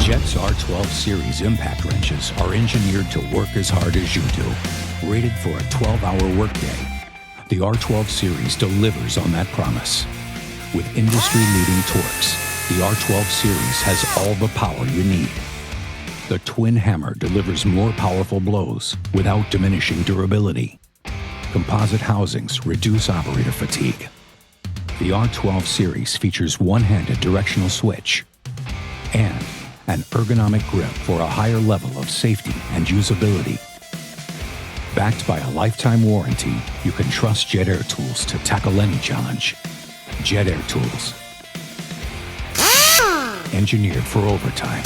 Jet's R12 series impact wrenches are engineered to work as hard as you do. Rated for a 12-hour workday, the R12 series delivers on that promise. With industry-leading torques, the R12 series has all the power you need. The twin hammer delivers more powerful blows without diminishing durability. Composite housings reduce operator fatigue. The R12 series features one-handed directional switch and an ergonomic grip for a higher level of safety and usability. Backed by a lifetime warranty, you can trust Jet Air Tools to tackle any challenge. Jet Air Tools. Engineered for overtime.